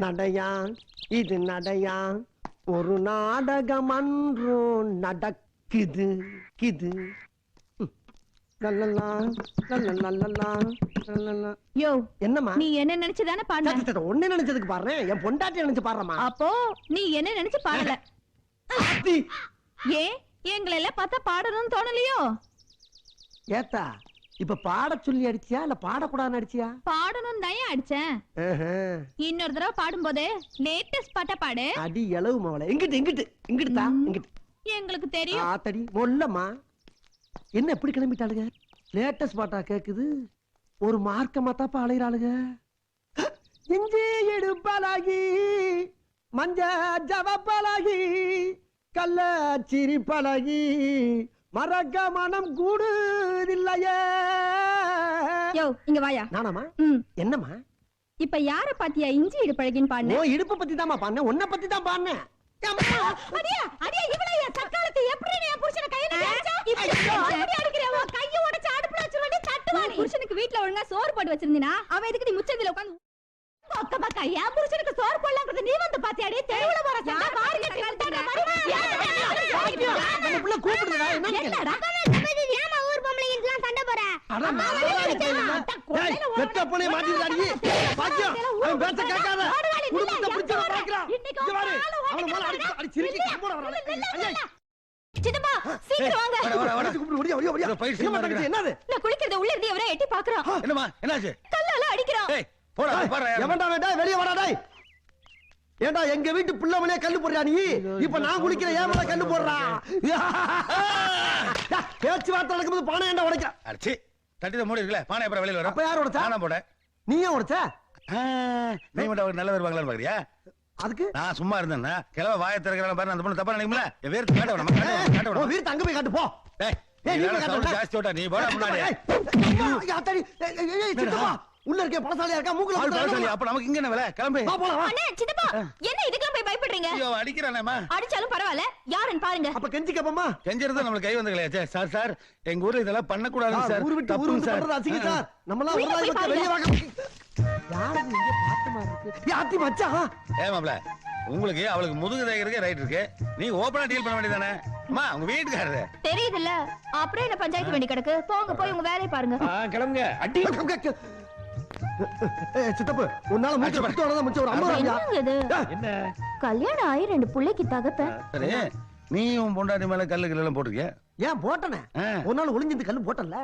நடையா இது நடையா ஒரு நாடகம் அன்றோ நடக்குது கிது யோ என்னம்மா நீ என்ன நினைச்சுதானே பாடுன? ஒண்ணு நினைச்சதுக்கு பாடுறேன், என் பொண்டாட்டி நினைச்சு பாடுறமா. அப்போ நீ என்ன நினைச்சு பாடல? ஏன் எங்களை எல்லாம் பார்த்தா பாடணும்னு தோணலையோ? ஏத்தா இப்ப பாட சொல்லி அடிச்சியா இல்ல பாடக்கூடாதுன்னு அடிச்சியா? பாடணும் தான் அடிச்சேன். இன்னொரு தடவை பாடும்போது லேட்டஸ்ட் பாட்டா பாடு. அடி எளவு மவளை. எங்கிட்டு எங்கிட்டு இங்கிட்டு தா இங்கிட்டு. எங்களுக்கு தெரியும். ஆத்தடி மொல்லம்மா. என்ன எப்படி கிளம்பிட்டாளுங்க? லேட்டஸ்ட் பாட்டா கேக்குது. ஒரு மார்க்கமா தாப்பா அலையிறாளுங்க. இஞ்சி எடுப்பாளாகி மஞ்ச ஜவப்பாளாகி கள்ள சிரிப்பாளாகி மறக்க மனம் கூடுதில்லையே. யோ இங்க வாயா. நானாமா? என்னம்மா? இப்ப யார பாத்தியா இஞ்சி இடுப்பழகின்னு பாடுன? ஓ இடுப்பு பத்தி தான்மா பாடுனேன், உன்னை பத்தி தான் பாடுனேன். அடியா அடியா இவளைய சக்காலத்தை எப்படி நீ புருஷனை கையில அடிச்சா? இப்படி அடிக்கறவ கைய உடைச்சு அடுப்புல வச்சு வந்து தட்டுவானே. புருஷனுக்கு வீட்ல ஒழுங்கா சோறு போட்டு வச்சிருந்தீனா அவன் எதுக்கு நீ முச்சந்தில உட்கார்ந்து பக்க பக்க ஏன் புருஷனுக்கு சோறு போடலாம்ங்கறது நீ வந்து பாத்தியாடி? தெருவுல போற சண்டை பாரு கட்டி வந்தாங்க நம்ம புள்ள கூப்பிடுறா. என்னடா ஏமா ஊர் பொம்பளைங்கலாம் சண்டை போற? அட மாவாடி தெரியல. டேய் வெட்ட போனே மாட்டிடுறாடி. பாக்கியம் அவன் பேச்ச கேட்காத. குடும்பத்தை பிடிச்சற பாக்குறான். இங்க பாரு அவள மேல அடி சிரிக்கி கம்போட வரானே. ஐயா சின்னப்பா சீக்கிரம் வாங்க. வட கூப்பிடு ஓடியா ஓடியா ஓடியா. என்னது? நான் குளிக்கிறது உள்ள இருந்து எவரோ எட்டி பாக்குறான். என்னம்மா என்னாச்சு? கல்லால அடிக்குறான். டேய் போடா பாரு. எவன்டா வேண்டா வெளிய வாடா டேய். ஏண்டா எங்க வீட்டு பிள்ளைமனே கல்லு போடுறா நீ? இப்ப நான் குளிக்கிற ஏன் மேல கல்லு போடுறா? பேச்சு வார்த்தை நடக்கும்போது பானை ஏண்டா உடைக்க? அடச்சி தட்டில மூடி இருக்கல பானை அப்புறம் வெளியில வரும். அப்ப யார் உடைச்சா? நானா போட. நீ ஏன் உடைச்ச? நீ மட்டும் ஒரு நல்ல வருவாங்களான்னு பாக்குறியா? அதுக்கு நான் சும்மா இருந்தேன்னா கிளவ வாயை திறக்கறான பாரு அந்த பொண்ணு தப்பா நினைக்கும்ல. வேர்த்து காட்ட வேணாம் காட்ட ஓ வேணாம். வீர் தங்க போய் காட்டு போ. டேய் நீ சவுண்ட் ஜாஸ்தி ஓட்ட நீ போடா முன்னாடி. யாத்தடி சித்தப்பா உள்ள இருக்க பழசாலியா இருக்கா மூக்குல பழசாலி அப்ப நமக்கு இங்க என்ன வேலை? கிளம்பு. வா போலாம். அண்ணே சித்தப்பா என்ன இதுக்கு போய் பயப்படுறீங்க? ஐயோ அடிக்கறானேமா. அடிச்சாலும் பரவாயில்ல யாருன்னு பாருங்க. அப்ப கெஞ்சி கேப்பமா. கெஞ்சறது நமக்கு கை வந்தங்களே. சார் சார் எங்க ஊர்ல இதெல்லாம் பண்ண கூடாது சார். ஊர் விட்டு ஊர் வந்து பண்றது அசிங்க சார். நம்மலாம் ஒரு நாள் வந்து வெளிய வாங்க. யாரு இங்க பாத்த மாதிரி இருக்கு? யாத்தி மச்சான். ஏமாப்ள உங்களுக்கு அவளுக்கு முதுகு தேய்க்கிறதுக்கு ரைட் இருக்கு. நீ ஓபனா டீல் பண்ண வேண்டியதானே? அம்மா உங்க வீட்டுக்காரரு தெரியுதுல்ல. அப்புறம் என்ன பஞ்சாயத்து வேண்டி கிடக்கு? போங்க போய் உங்க வேலையை பாருங்க. கிளம்புங்க. அடி சித்தப்பு உன்னால மூச்சு பத்தோட முச்ச ஒரு அம்மா என்னங்க இது? என்ன கல்யாணம் ஆயி 2 புள்ளைக்கு தகப்ப. சரி நீ உன் பொண்டாட்டி மேல கல்லு எல்லாம் போட்டுருக்கிய? ஏன் போட்டனே? ஒரு நாள் ஒளிஞ்சிருந்து கல்லு போட்டல.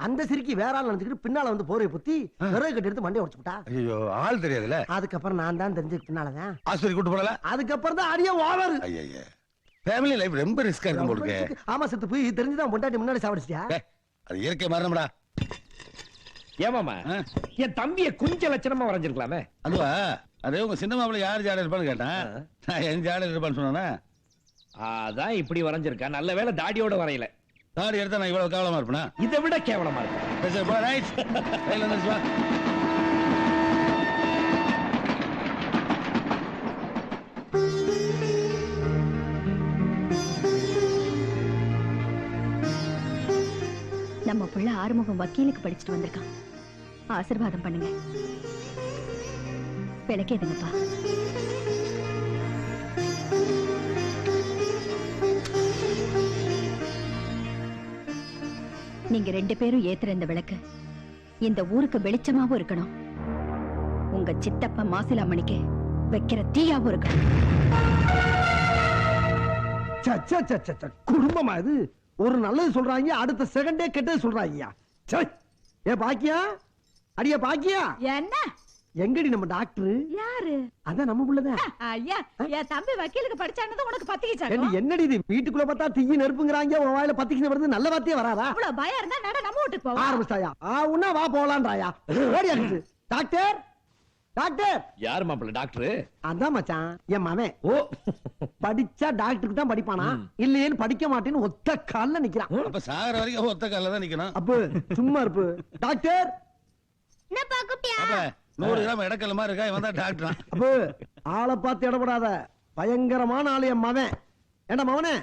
அந்த சிரிக்கி வேற ஆள் நினைச்சுக்கிட்டு பின்னால வந்து போரைய புத்தி விறகு கட்டி எடுத்து மண்டைய உடைச்சுட்டா. ஐயோ ஆள் தெரியாதுல. அதுக்கப்புறம் நான் தான் தெரிஞ்சு பின்னாலதான் ஆஸ்பத்திரி கூட்டு போடல. அதுக்கப்புறம் தான் அடியே ஓவர். ஐயா ஃபேமிலி லைஃப் ரொம்ப ரிஸ்கா இருக்கும் போல இருக்கு. ஆமா சித்து போய் தெரிஞ்சுதான் பொண்டாட்டி முன்னாடி சாவடிச்சியா? அது இயற்கை மரணம்டா. ஏமாமா என் தம்பிய கொஞ்சம் லட்சணமா வரைஞ்சிருக்கலாமே. அதுவா அதே உங்க சின்ன மாப்பிள்ள யார் ஜாட இருப்பான்னு கேட்டேன். நான் என் ஜாட இருப்பான்னு சொன்னா அதான் இப்படி வரைஞ்சிருக்கா. நல்ல வேளை தாடியோட வரையல. தாடி எடுத்தா நான் இவ்வளவு கேவலமா இருப்பேனா? இதை விட கேவலமா இருக்கு. நம்ம புள்ள ஆறுமுகம் வக்கீலுக்கு படிச்சுட்டு வந்திருக்கான். ஆசீர்வாதம் பண்ணுங்க. விளக்கேதுங்கப்பா. நீங்க 2 பேரும் ஏத்துற இந்த விளக்கு இந்த ஊருக்கு வெளிச்சமாவும் இருக்கணும். உங்க சித்தப்பா மாசிலாமணிக்கு வைக்கிற தீயாவும் இருக்கணும். குடும்பமா இது? ஒரு நல்லது சொல்றாங்க அடுத்த செகண்டே கெட்டது சொல்றாங்க. ஏ பாக்கியா அடியா பாக்கியா என்ன எங்கடி நம்ம டாக்டர்? யாரு? அதான் நம்ம புள்ளதான். ஐயா என் தம்பி வக்கீலுக்கு படிச்சானது உனக்கு பத்திக்கிச்சாங்க. என்னடி இது வீட்டுக்குள்ள பார்த்தா தீய நெருப்புங்கறாங்க, உன் வாயில பத்திக்கிச்சு வருது. நல்ல வார்த்தையே வராதா? அவ்வளவு பயம் இருந்தா நட நம்ம வீட்டுக்கு போவா. ஆரம்பிச்சாயா? உன்ன வா போலான்றாயா? ரெடியா இருக்கு டாக்டர். டாக்டர் யார் மாப்பிள்ள டாக்டர்? அதான் மச்சான் என் மவன். ஓ படிச்சா டாக்டருக்கு தான் படிப்பானா, இல்லையேன்னு படிக்க மாட்டேன்னு ஒத்த கால்ல நிக்கிறான். அப்ப சாகர வரைக்கும் ஒத்த கால்ல தான் நிக்கணும். அப்ப சும்மா இருப்பு. டாக்டர் என்னப்பா குட்டியா? அப்ப 100 கிராம் இடக்கல்ல மாதிரி இருக்கா இவன் தான் டாக்டர். அப்ப ஆளை பார்த்து இடப்படாத. பயங்கரமான ஆளு என் மவன். ஏண்டா மவனே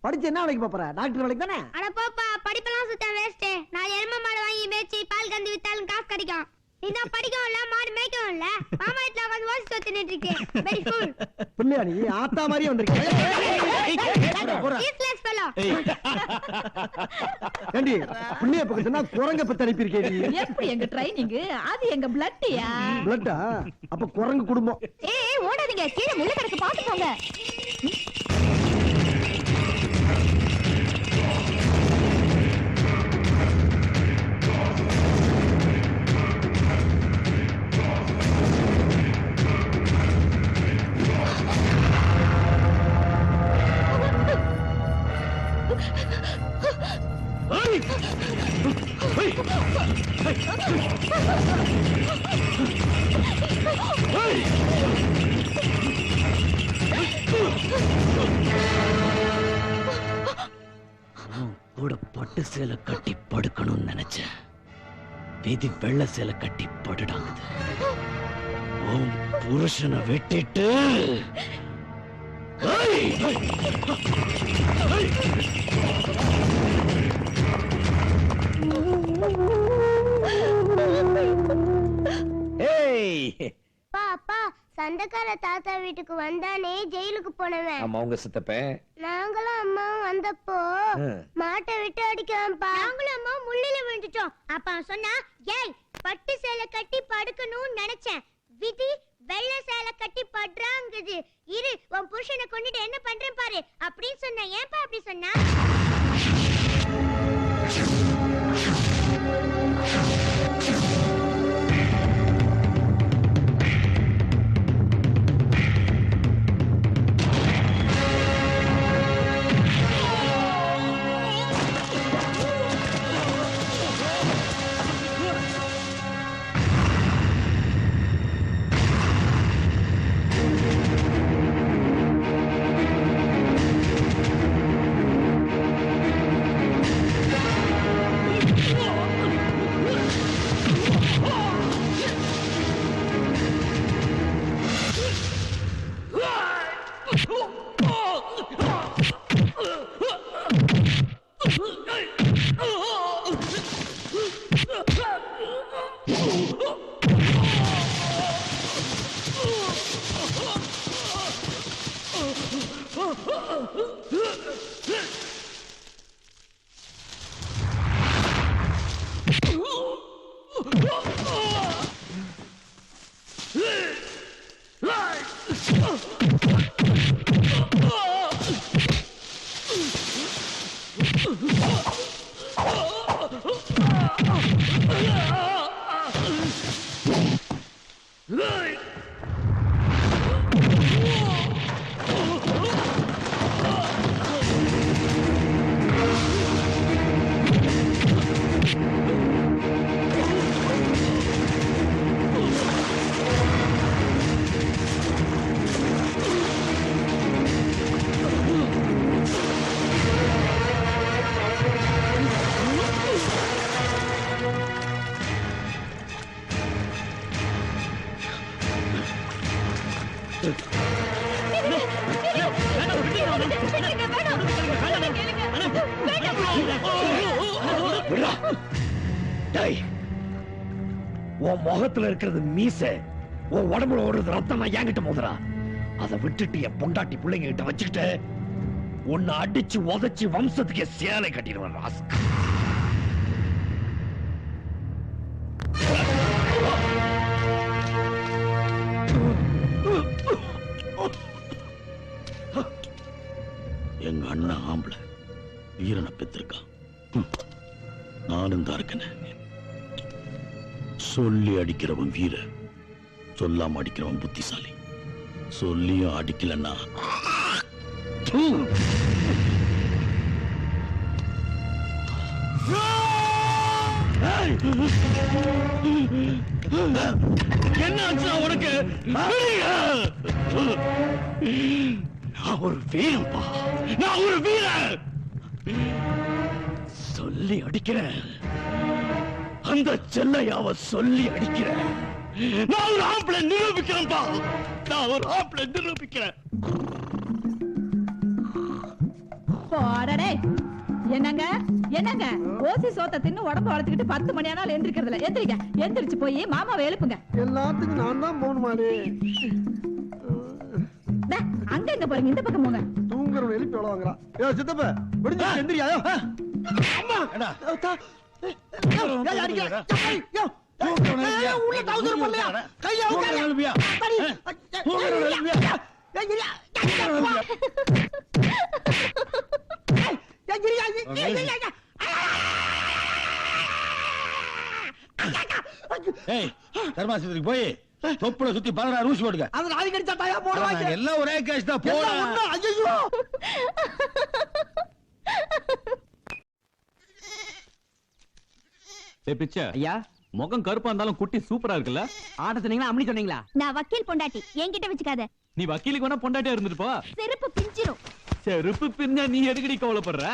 படிச்சு என்ன வேலைக்கு போற? டாக்டர் வேலைக்கு தானே? அட போப்பா படிப்பெல்லாம் சுத்த வேஸ்ட். நான் எருமை மாடு வாங்கி மேய்ச்சி பால் கந்து வித்தாலும் காசு கிடைக்கும். நீதான் படிக்கவும் இல்ல மாடு மேய்க்கவும் இல்ல. மாமா வீட்டுல வந்து ஓசி சோறு தின்னுட்டு இருக்கேன். Very full. பிள்ளையா நீ ஆத்தா மாதிரியே வந்திருக்க. Useless fellow. ஏண்டி பிள்ளைய பக்கத்துனா குரங்க பத்தி அனுப்பியிருக்கே நீ. எப்படி எங்க ட்ரைனிங்? அது எங்க பிளட்டியா? பிளட்டா? அப்ப குரங்கு குடும்பம். ஏய் ஓடாதீங்க, கீழே முள்ளு கிடக்கு, பாத்து போங்க. கூட பட்டு சேலை கட்டி படுக்கணும்னு நினைச்சேன். விதி வெள்ளை சேலை கட்டி படுடாங்குது. உன் புருஷனை வெட்டிட்டு பாப்பா சண்டைக்கார தாத்தா வீட்டுக்கு வந்தானே ஜெயிலுக்கு போனவன். ஆமா உங்க சித்தப்பேன். நாங்களும் அம்மாவும் வந்தப்போ மாட்டை விட்டு அடிக்கலாம்ப்பா. நாங்களும் அம்மா முள்ளில விழுந்துட்டோம். அப்ப அவன் சொன்னா, ஏய் பட்டு சேலை கட்டி படுக்கணும்னு நினைச்சேன், விதி வெள்ளை சேலை கட்டி படுறாங்குது, இரு உன் புருஷனை கொண்டுட்டு என்ன பண்றேன் பாரு அப்படின்னு சொன்ன. ஏன்பா அப்படி சொன்னா? உன் முகத்துல இருக்கிறது மீச, உன் உடம்புல ஓடுறது ரத்தமா என்கிட்ட மோதுறா. அதை விட்டுட்டு என் பொண்டாட்டி பிள்ளைங்க கிட்ட வச்சுக்கிட்டு உன்னை அடிச்சு உதைச்சு வம்சத்துக்கு சேலை கட்டிடுவேன். ராஸ்கல். எங்க அண்ணன் ஆம்பளை வீரனை பெற்றிருக்கான். நானும் தான் இருக்கேன். சொல்லி அடிக்கிறவன் வீர, சொல்லாம அடிக்கிறவன் புத்திசாலி. சொல்லியும் அடிக்கலன்னா என்ன ஆச்சு உனக்கு? நான் ஒரு வீரன்பா, நான் ஒரு வீரன். சொல்லி அடிக்கிறேன், அந்த செல்லையாவ சொல்லி அடிக்கிறேன். நான் ஒரு ஆம்பளை நிரூபிக்கிறேன்பா, நான் ஒரு ஆம்பளை நிரூபிக்கிறேன். போடடே. என்னங்க என்னங்க, ஓசி சோத்த தின்னு உடம்பு வளர்த்துக்கிட்டு 10 மணி ஆனாலும் எந்திரிக்கிறதுல எந்திரிக்க. எந்திரிச்சு போய் மாமாவை எழுப்புங்க. எல்லாத்துக்கும் நான் தான் போகணுமாடி. பாருங்க, இந்த பக்கம் போங்க. தூங்குறவன் எழுப்பி எவ்வளவு வாங்குறான்? ஏய் சித்தப்ப, விடுஞ்சு எந்திரியா? அம்மா, ஏடா? ஏய் அடிக்க. உள்ள டவுசர் பண்ணலையா? கைய தூங்குறவன் எழுப்பியா? தூங்குறவன் எழுப்பியா? ஏய், தர்மாசத்துக்கு போய் தொப்புல சுத்தி 16 ஊசி போடுங்க. அது நாளைக்கு அடிச்சா தாயா போடுவாங்க. எல்லாம் ஒரே கேஸ் தான். போடா. ஐயோ. பிச்சை ஐயா, முகம் கருப்பா இருந்தாலும் குட்டி சூப்பரா இருக்குல்ல. ஆட்ட சொன்னீங்களா அம்மனி சொன்னீங்களா? நான் வக்கீல் பொண்டாட்டி, என்கிட்ட வச்சுக்காத. நீ வக்கீலுக்கு வேணா பொண்டாட்டியா இருந்துட்டு போ. செருப்பு பிஞ்சிரும். செருப்பு பிரிஞ்சா நீ எதுக்கடி கவலைப்படுற?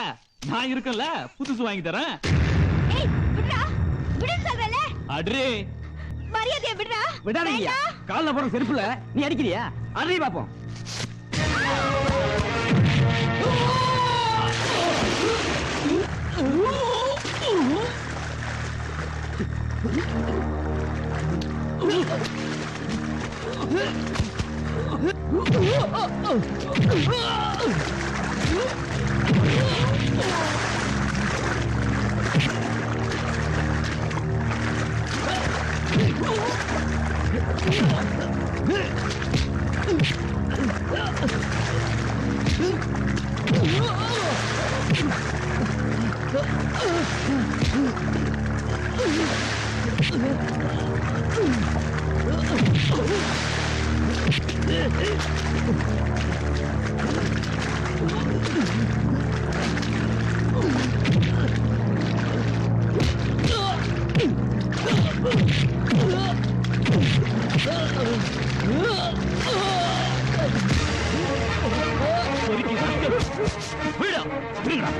நான் இருக்கேன்ல, புதுசு வாங்கி தரேன். ஏய் விடுடா, விடுன்னு சொல்றல. அட்ரே மரியாதையா விடுடா. விடாதீங்க. கால்ல போற செருப்புல நீ அடிக்கிறியா? அடி பாப்போம்.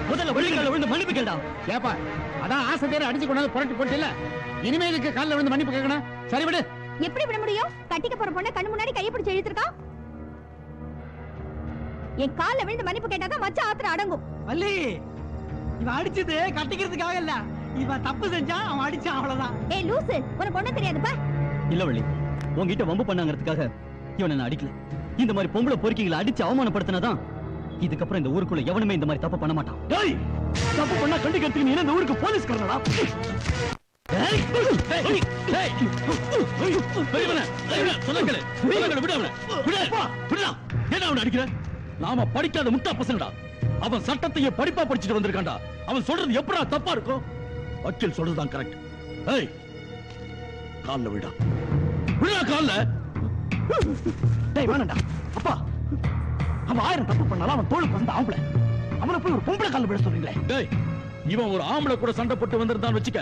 முதல்ல வெள்ளிக்கால விழுந்து மன்னிப்பு கேட்டா. ஏப்பா, அதான் ஆசை பேரை அடிச்சு கொண்டாந்து புரட்டி போட்டு இனிமே இதுக்கு கால்ல விழுந்து மன்னிப்பு கேட்கணும். சரி விடு. எப்படி விட முடியும்? கட்டிக்க போற பொண்ண கண்ணு முன்னாடி கைய பிடிச்சு இழுத்துருக்கான். என் கால்ல விழுந்து மன்னிப்பு கேட்டாதான் மச்ச ஆத்திர அடங்கும். வள்ளி, இவன் அடிச்சது கட்டிக்கிறதுக்காக இல்ல. இவன் தப்பு செஞ்சா அவன் அடிச்சான், அவ்வளவுதான். ஏய் லூசு, உனக்கு ஒண்ணும் தெரியாதுப்பா. இல்ல வள்ளி, உன்கிட்ட வம்பு பண்ணாங்கிறதுக்காக இவனை நான் அடிக்கல. இந்த மாதிரி பொம்பளை பொறுக்கிகளை அடிச்சு அவமானப்படுத்தினதான் இதுக்கப்புறம் இந்த ஊருக்குள்ள எவனுமே இந்த மாதிரி தப்பு பண்ண மாட்டான். டேய், தப்பு பண்ணா கண்டிக்கிறதுக்கு நீ என்ன இந்த ஊருக்கு போலீஸ்காரனா? டேய், டேய், டேய், பெரியவனே, சொன்னங்களே, விடு அவனை, விடுடா. என்ன அவனை அடிக்கிற? நாம படிக்காத முட்டா பசங்கடா. அவன் சட்டத்தையே படிப்பா படிச்சுட்டு வந்திருக்கான்டா. அவன் சொல்றது எப்படா தப்பா இருக்கும்? வக்கீல் சொல்றதுதான் கரெக்ட். ஏய், கால்ல விடா, விடா கால்ல. டேய் வேணாம்டா. அப்பா, அவன் 1000 தப்பு பண்ணாலும் அவன் தோளுக்கு வந்த ஆம்பளை. அவனை போய் ஒரு பொம்பளை கால்ல விட சொல்றீங்களே. டேய், இவன் ஒரு ஆம்பளை கூட சண்டை போட்டு வந்திருந்தான் வச்சுக்க,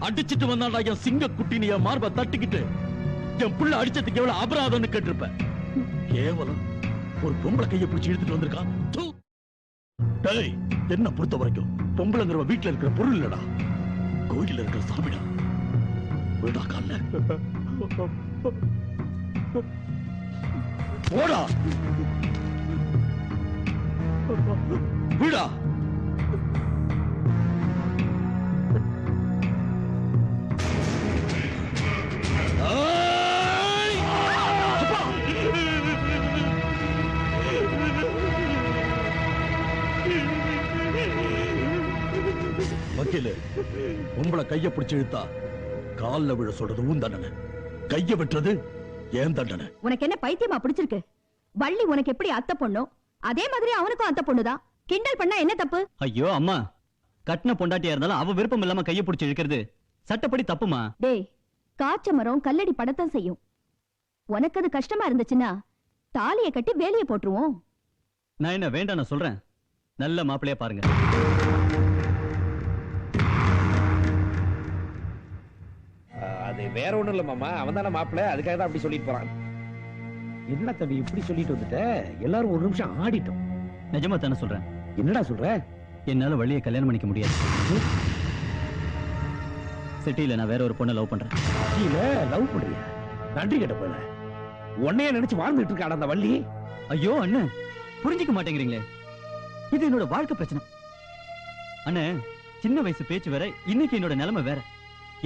அடிச்சிட்டு வந்தாடா என் சிங்க குட்டி. நீ என் மார்பை தட்டிக்கிட்டு என் புள்ள அடிச்சதுக்கு எவ்வளவு அபராதம்னு கேட்டிருப்ப. கேவலம் ஒரு பொம்பளை கையை பிடிச்சு இழுத்துட்டு வந்திருக்கான். டேய், என்ன பொறுத்த வரைக்கும் பொம்பளைங்கிற வீட்டுல இருக்கிற பொருள் இல்லடா, கோயில இருக்கிற சாமிடா. விடா கால்ல. போடா, விடா. வக்கீலு, உங்களை கைய பிடிச்சு இழுத்தா கால்ல விழ சொல்றது உன் தண்டனை, கைய வெட்டுறது ஏன் தண்டனை. உனக்கு என்ன பைத்தியமா பிடிச்சிருக்கு? வள்ளி உனக்கு எப்படி அத்தை பொண்ணோ அதே மாதிரி அவனுக்கும் அத்தை பொண்ணுதான். கிண்டல் பண்ணா என்ன தப்பு? ஐயோ அம்மா, கட்டின பொண்டாட்டியா இருந்தாலும் அவ விருப்பம் இல்லாம கைய பிடிச்சு இழுக்கிறது சட்டப்படி தப்புமா. டேய், காய்ச்ச மரம் கல்லடி படத்தான் செய்யும். உனக்கு அது கஷ்டமா இருந்துச்சுன்னா தாலியை கட்டி வேலையை போட்டுருவோம். நான் என்ன வேண்டாம் நான் சொல்றேன், நல்ல மாப்பிள்ளையா பாருங்க. அது வேற ஒண்ணும் இல்ல மாமா, அவன் தானே மாப்பிள்ள, அதுக்காக தான் அப்படி சொல்லிட்டு போறான். என்ன தம்பி இப்படி சொல்லிட்டு வந்துட்ட? எல்லாரும் ஒரு நிமிஷம் ஆடிட்டோம். நிஜமா தானே சொல்றேன். என்னடா சொல்ற? என்னால வள்ளியை கல்யாணம் பண்ணிக்க முடியாது. சிட்டியில நான் வேற ஒரு பொண்ணை லவ் பண்றேன். சிட்டியில லவ் பண்றியா? நன்றி கேட்ட போல. உன்னைய நினைச்சு வாழ்ந்துட்டு இருக்காட அந்த வள்ளி. ஐயோ அண்ணன், புரிஞ்சுக்க மாட்டேங்கிறீங்களே, இது என்னோட வாழ்க்கை பிரச்சனை. அண்ணே, சின்ன வயசு பேச்சு வேற, இன்னைக்கு என்னோட நிலைமை வேற.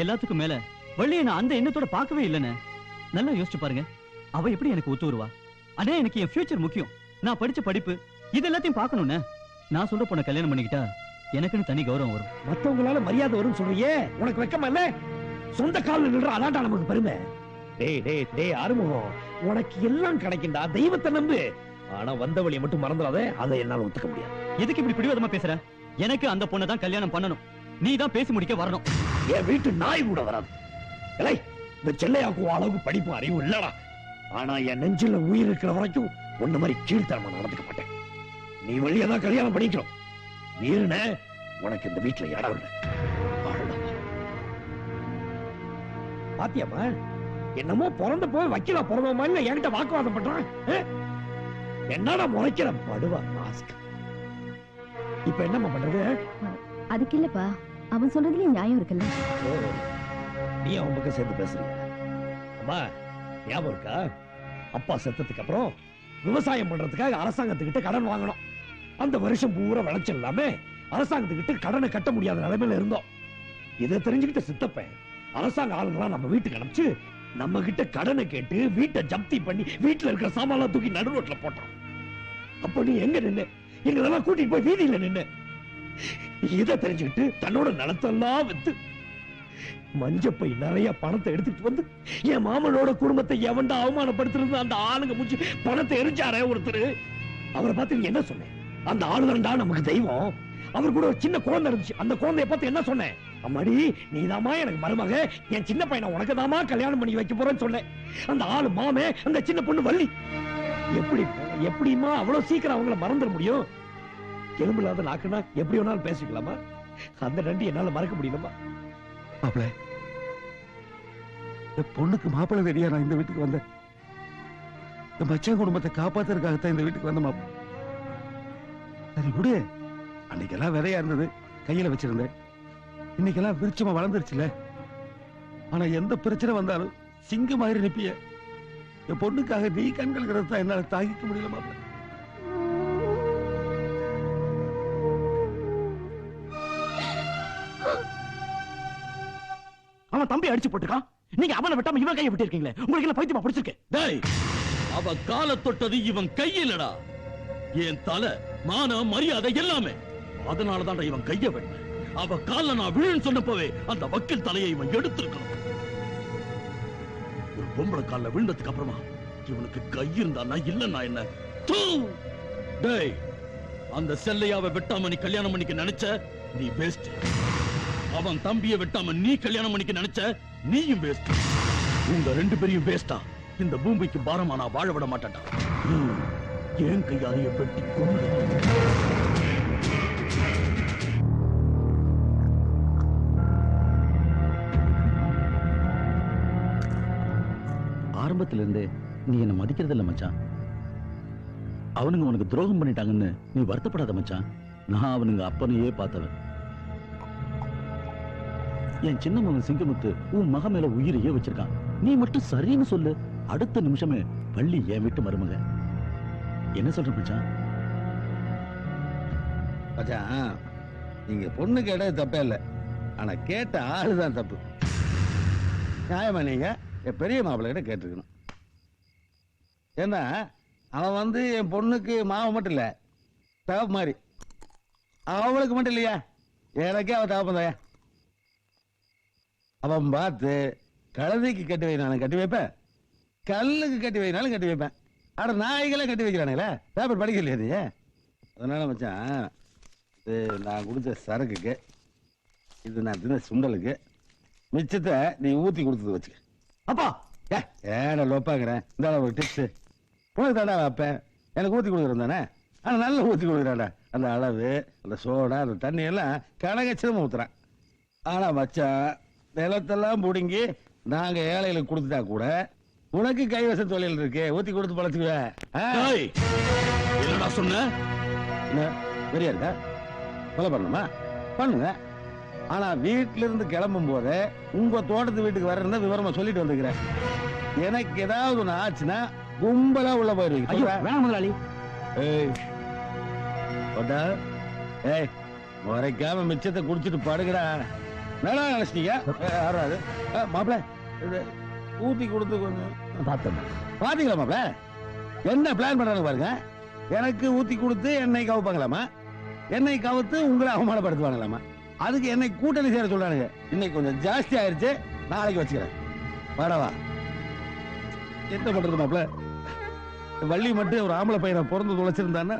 எல்லாத்துக்கும் மேல வள்ளியை நான் அந்த எண்ணத்தோட பார்க்கவே இல்லைன்னு. நல்லா யோசிச்சு பாருங்க, அவ எப்படி எனக்கு ஒத்து வருவா? அண்ணே, எனக்கு என் ஃபியூச்சர் முக்கியம். நான் படிச்ச படிப்பு இது எல்லாத்தையும் பார்க்கணும்னே. நான் சொல்ற பொண்ணை கல்யாணம் பண்ணிக்கிட்டா எனக்குன்னு தனி கௌரவம் வரும். மத்தவங்களால மரியாதை வரும் சொல்றியே, உனக்கு வெக்கமா இல்ல? சொந்த கால்ல நின்ற அதான்டா நமக்கு பெருமை. டேய் டேய் டேய் ஆறுமுகம், உனக்கு எல்லாம் கிடைக்கும்டா, தெய்வத்தை நம்பு. ஆனா வந்த வழியை மட்டும் மறந்துடாத, அதை என்னால ஒத்துக்க முடியாது. எதுக்கு இப்படி பிடிவாதமா பேசுற? எனக்கு அந்த பொண்ணை தான் கல்யாணம் பண்ணணும். நீ தான் பேசி முடிக்க வரணும். என் வீட்டு நாய் கூட வராது. இல்லை, இந்த செல்லையாக்கும் அளவுக்கு படிப்பு அறிவு இல்லடா. ஆனா என் நெஞ்சில உயிர் இருக்கிற வரைக்கும் ஒண்ணு மாதிரி கீழ்த்தரமா நடந்துக்க மாட்டேன். நீ வழியதான் கல்யாணம் பண்ணிக்கணும். மீறின உனக்கு இந்த வீட்டுல இடம் இல்லை. பாத்தியாமா, என்னமோ பிறந்த போய் வக்கீலா பிறந்தவமா இல்ல என்கிட்ட வாக்குவாதம் பண்றான். என்னடா முறைக்கிற படுவா மாஸ்க். இப்ப என்னம்மா பண்றது? அதுக்கு இல்லப்பா, அவன் சொல்றதுலயும் நியாயம் இருக்குல்ல. நீ அவன் பக்கம் சேர்ந்து பேசுறிய? அம்மா ஞாபகம் இருக்கா, அப்பா செத்ததுக்கு அப்புறம் விவசாயம் பண்றதுக்காக அரசாங்கத்துக்கிட்ட கடன் வாங்கணும். அந்த வருஷம் பூரா விளைச்சல் இல்லாம அரசாங்கத்துக்கிட்ட கடனை கட்ட முடியாத நிலைமையில இருந்தோம். இதை தெரிஞ்சுக்கிட்ட சித்தப்ப அரசாங்க ஆளுங்களாம் நம்ம வீட்டுக்கு அனுப்பிச்சு நம்ம கிட்ட கடனை கேட்டு வீட்டை ஜப்தி பண்ணி வீட்டுல இருக்கிற சாமான் தூக்கி நடு ரோட்ல போட்டோம். அப்ப நீ எங்க நின்னு எங்களெல்லாம் கூட்டிட்டு போய் வீதியில நின்னு இதை தெரிஞ்சுக்கிட்டு தன்னோட நிலத்தெல்லாம் வித்து மஞ்சப்பை நிறைய பணத்தை எடுத்துட்டு வந்து என் மாமனோட குடும்பத்தை எவன்டா அவமானப்படுத்துறது அந்த ஆளுங்க முடிச்சு பணத்தை எரிஞ்சாரே ஒருத்தர். அவரை பார்த்து நீ என்ன சொன்னேன்? அந்த ஆளுதான்டா நமக்கு தெய்வம். அவர் கூட ஒரு சின்ன குழந்தை இருந்துச்சு. அந்த குழந்தைய பார்த்து என்ன சொன்னேன்? அம்மாடி நீதாமா எனக்கு மருமக, என் சின்ன பையனை உனக்கு தாமா கல்யாணம் பண்ணி வைக்க போறேன்னு சொன்னேன். அந்த ஆளு மாமே, அந்த சின்ன பொண்ணு வள்ளி. எப்படிமா அவ்வளவு சீக்கிரம் அவங்கள மறந்துட முடியும்? எலும்பு இல்லாத நாக்குனா எப்படி வேணாலும் பேசிக்கலாமா? அந்த நன்றி என்னால மறக்க முடியலமா. மாப்பிள்ள, என் பொண்ணுக்கு மாப்பிள்ளை தெரியா நான் இந்த வீட்டுக்கு வந்தேன். என் மச்சான் குடும்பத்தை காப்பாத்துறதுக்காகத்தான் இந்த வீட்டுக்கு வந்த மாப்பிள்ள. சரி விடு, அன்னைக்கெல்லாம் விதையா இருந்தது கையில வச்சிருந்தேன். இன்னைக்கெல்லாம் விருட்சமா வளர்ந்துருச்சுல. ஆனா எந்த பிரச்சனை வந்தாலும் சிங்க மாதிரி நிப்பிய. என் பொண்ணுக்காக நீ கண்கள் தான் என்னால தாங்கிக்க முடியல மாப்பிள்ள. அவன் தம்பி அடிச்சு போட்டுக்கான், நீங்க அவனை விட்டாம இவன் கையை விட்டு இருக்கீங்களே, உங்களுக்கு எல்லாம் பைத்தியமா பிடிச்சிருக்கு? டேய், அவ கால தொட்டது இவன் கையிலடா. என் தலை, மானம், மரியாதை எல்லாமே. அதனாலதான் இவன் கைய வெட்ட. அவ கால நான் விழுன்னு சொன்னப்பவே அந்த வக்கீல் தலையை இவன் எடுத்திருக்கணும். ஒரு பொம்பளை கால விழுந்ததுக்கு அப்புறமா இவனுக்கு கை இருந்தா இல்லன்னா என்ன? தூ! டேய், அந்த செல்லையாவை வெட்டாம நீ கல்யாணம் பண்ணிக்க நினைச்ச நீ வேஸ்ட். அவன் தம்பியை வெட்டாம நீ கல்யாணம் பண்ணிக்க நினைச்ச நீயும் வேஸ்ட். உங்க ரெண்டு பேரையும் வேஸ்டா இந்த பூமிக்கு பாரமா நான் வாழ விட மாட்டேன்டா. ஏன் கையாலைய வெட்டி கொண்டு ஆரம்பத்துல இருந்தே நீ என்ன மதிக்கிறது இல்ல மச்சான். அவனுங்க உனக்கு துரோகம் பண்ணிட்டாங்கன்னு நீ வருத்தப்படாத மச்சான். நான் அவனுங்க அப்பனையே பார்த்தவன். என் சின்ன மகன் சிங்கமுத்து உன் மக மேல உயிரையே வச்சிருக்கான். நீ மட்டும் சரின்னு சொல்லு, அடுத்த நிமிஷமே பள்ளி என் வீட்டு மருமக. என்ன சொல்ற மச்சான்? மச்சான், நீங்க பொண்ணு கேட்டது தப்பே இல்லை, ஆனா கேட்ட ஆளுதான் தப்பு. நியாயமா நீங்க என் பெரிய மாப்பிள்ளை கிட்ட கேட்டிருக்கணும். ஏன்னா அவன் வந்து என் பொண்ணுக்கு மாவன் மட்டும் இல்ல, தகப்பு மாதிரி. அவளுக்கு மட்டும் இல்லையா, எனக்கே அவன் தகப்பந்தாயா. அவன் பார்த்து கழுதைக்கு கட்டி வைனாலும் கட்டி வைப்பேன், கல்லுக்கு கட்டி வைனாலும் கட்டி வைப்பேன். ஆனா நாய்களை கட்டி வைக்கிறானுங்களே, பேப்பர் படிக்கலையா நீ? அதனால மச்சான், இது நான் குடிச்ச சரக்குக்கு, இது நான் தின்ன சுண்டலுக்கு, மிச்சத்தை நீ ஊத்தி கொடுத்தது வச்சுக்க. அப்பா ஏடா லோப்பாங்கிறேன். இந்த ஒரு டிப்ஸ் உனக்கு தாண்டா வைப்பேன், எனக்கு ஊத்தி கொடுக்குறேன் தானே. ஆனா நல்லா ஊத்தி கொடுக்குறாடா. அந்த அளவு, அந்த சோடா, அந்த தண்ணி எல்லாம் கனகச்சிரமா ஊத்துறான். ஆனா மச்சான், நிலத்தெல்லாம் பிடுங்கி நாங்க ஏழைகளுக்கு கொடுத்துட்டா கூட உனக்கு கைவச தொழில் இருக்கு, ஊத்தி கொடுத்து பழச்சுக்குவேன். என்னடா சொன்ன? என்ன பெரியா இருக்கா? கொலை பண்ணணுமா? பண்ணுங்க. ஆனா வீட்டுல இருந்து கிளம்பும் போது உங்க தோட்டத்து வீட்டுக்கு வர விவரமா சொல்லிட்டு வந்துக்கிறேன். எனக்கு ஏதாவது ஒண்ணு ஆச்சுன்னா கும்பலா உள்ள போயிருவீங்க. வேணாம் முதலாளி. ஏய், முறைக்காம மிச்சத்தை குடிச்சிட்டு படுகிறா. நல்லா நினைச்சிட்டீங்க. யாராவது மாப்பிள்ள ஊத்தி கொடுத்து கொஞ்சம் பார்த்தேன். பாத்தீங்களா மாப்பிள்ள என்ன பிளான் பண்றாங்க பாருங்க. எனக்கு ஊத்தி கொடுத்து என்னை கவுப்பாங்களாமா, என்னை கவுத்து உங்களை அவமானப்படுத்துவாங்களாமா. அதுக்கு என்னை கூட்டணி சேர சொல்றானுங்க. இன்னைக்கு கொஞ்சம் ஜாஸ்தி ஆயிருச்சு, நாளைக்கு வச்சுக்கிறேன். வாடவா. என்ன பண்றது மாப்ள, வள்ளி மட்டும் ஒரு ஆம்பளை பையனை பிறந்து தொலைச்சிருந்தான்னா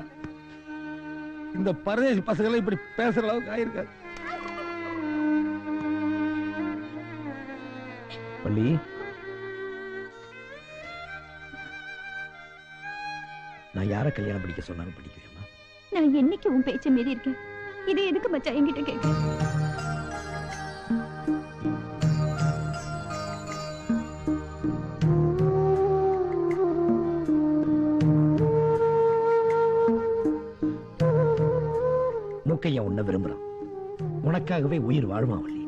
இந்த பரதேசி பசங்களை இப்படி பேசுற அளவுக்கு ஆயிருக்காது. வள்ளி, நான் யார கல்யாணம் படிக்க சொன்னாலும் படிக்கிறேம்மா. நான் என்னைக்கு உன் பேச்ச மீறி இருக்கேன்? இது எதுக்கு மச்சான் என்கிட்ட கேட்க? மூக்கையா உன்னை விரும்புறான். உனக்காகவே உயிர் வாழ்வான் வள்ளி.